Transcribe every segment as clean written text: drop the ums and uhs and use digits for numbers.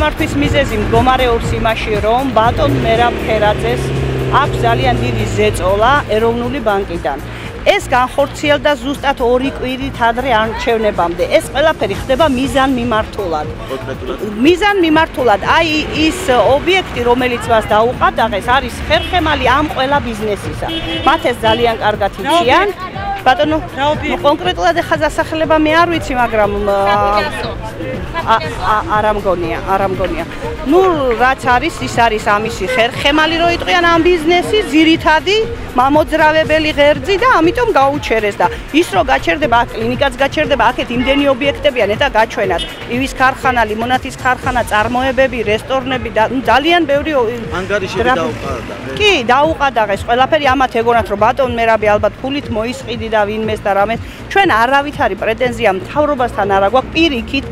გამართვის მიზეზი მდგომარეობს იმაში, რომ ბატონ მერაბ ფერაძეს აქვს ძალიან დიდი ზეწოლა ეროვნული ბანკიდან. ეს განხორციელდა ზუსტად 2 კვირით ადრე არჩევნებამდე. ეს ყველაფერი ხდება მიზან მიმართულად. მიზან მიმართულად, აი ის ობიექტი, რომელიც მას დაუყადაღეს, არის ხერხემალი ამ ყველა ბიზნესისა. მათ ეს ძალიან კარგად იციან. ბატონო, კონკრეტულად ახლა დასახელება მე არ ვიცი, მაგრამ არ ამგონია. ნუ რაც არის, ის არის ამისი ხერხემალი რო იტყვიან ამ ბიზნესი, ძირითადი მამოძრავებელი ღერძი და ამიტომ გაუჩერეს და ის რო გაჩერდება, კლინიკაც გაჩერდება, აქეთ იმდენი ობიექტებია, ნეტა გაჩვენათ. პივის ქარხანა, ლიმონათის ქარხანა, წარმოებები, რესტორნები და ძალიან ბევრი ანგარიშები დაუყარდა. კი, დაუყადაღეს. ყველაფერი ამათ ეგონათ, რომ ბატონ მერაბი ალბათ ფულით მოისყიდი და ვინმეს და რამეს. ჩვენ არავით არის პრეტენზია მთავრობასთან არა გვაქვს, პირიქით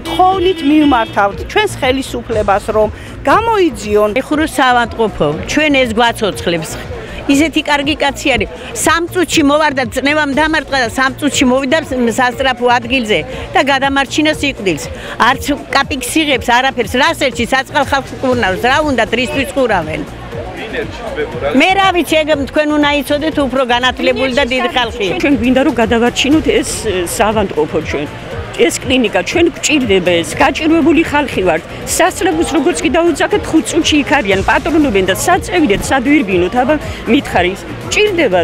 თხოვნით მივმართავთ ჩვენს ხელისუფლებას, რომ გამოიძიონ ეხუროს საავადმყოფო, ჩვენ ეს გვაცოცხლებს. ისეთი კარგი კაცი არის. 3 წუთში მოვარდა წნევამ დამარტყა და 3 წუთში მოვიდა სასტრაფო ადგილზე და გადამარჩინა სიკვდილს. არც კაპიკს იღებს არაფერს, რას ერჩი საწყალ ხალხს ყურნავს, რა უნდა დრისთვის ყურავენ. მე რა ვიცი, ეგ თქვენ უნდა იცოდეთ უფრო განათლებული და დიდი ხალხი. ჩვენ გვინდა რომ გადავარჩინოთ ეს საავადმყოფო ჩვენ. ეს კლინიკა ჩვენ გვჭირდება ეს გაჭირვებული ხალხი ვართ. სასწრაფოს როგორც კი დაუძახეთ 5 წუთში იქ არიან, პატრონობენ და საწევიდეთ, სადვირბინოთ, აბა მითხარი. ჭირდება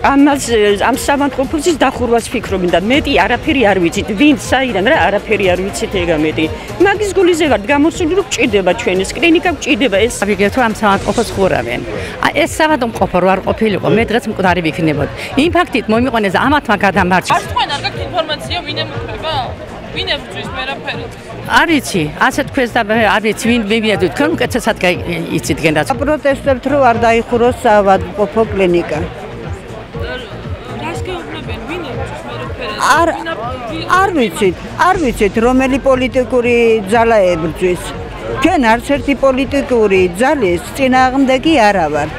ამ საავადმყოფოს დახურვას ფიქრობენ და მეტი არაფერი არ ვიცით. ვინ საიდან რა არაფერი არ ვიცით ეგა მეტი. მაგის გულიზე ვართ გამოსული რომ ჭირდება ჩვენ ეს კლინიკა გვჭირდება ეს. ვიგებთ რომ ამ საავადმყოფოს ხურავენ. ეს საავადმყოფო რო არ ყოფილიყო, მე დღეს მკვდარი ვიქნებოდი. იმ ფაქტით მომიყვანეს ამათმა გადამარჩეს. არ თქვენ არ გაქვთ ინფორმაცია ვინ ემუქრება? ვინ ებრძვის მერაფერად? არ ვიცი, ასე თქვენს და არ ვიცი ვინ მივიადოთ, თქვენ უკეთესად იცით გენდაც. პროტესტებთ რომ არ დაიხუროს საავადმყოფო კლინიკა. არ ვიცით რომელი პოლიტიკური ძალა ებრძვის. ჩვენ არც ერთი პოლიტიკური ძალის წინააღმდეგი არა ვართ.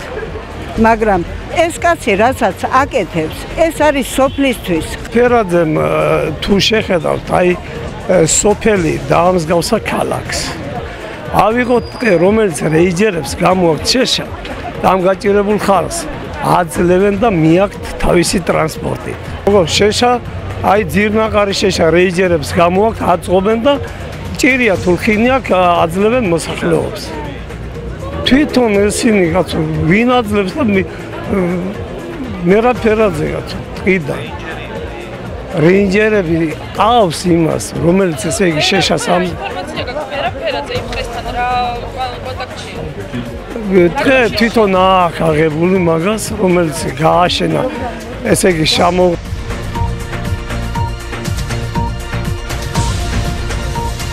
მაგრამ ეს კაცი რასაც აკეთებს, ეს არის სოფლისთვის. ფერაძემ თუ შეხედავთ, აი სოფელი დაამსგავსა ქალაქს. ავიღოთ ტყე, რომელიც რეიჯერებს გამოაქვთ შეშა და ამ გაჭირებულ ხალხს აძლევენ და მიაქვთ თავისი ტრანსპორტი. შეშა აი ძირნაყარი შეშა რეიჯერებს გამოაქვთ, აწყობენ და ჭირია თუ ხინი აქვს აძლევენ მოსახლეობას. თვითონ ესენი კაცო ვინ აძლევს და მერაბ ფერაძე კაცო ტყიდან. რეინჯერები ყავს იმას, რომელიც ესე იგი შეშას ამ ინფორმაცია გაქვს მერაბ ფერაძე იმ დღესთან რა კონტაქტშია. დღე თვითონ აქვს აღებული მაგას, რომელიც გააშენა ესე იგი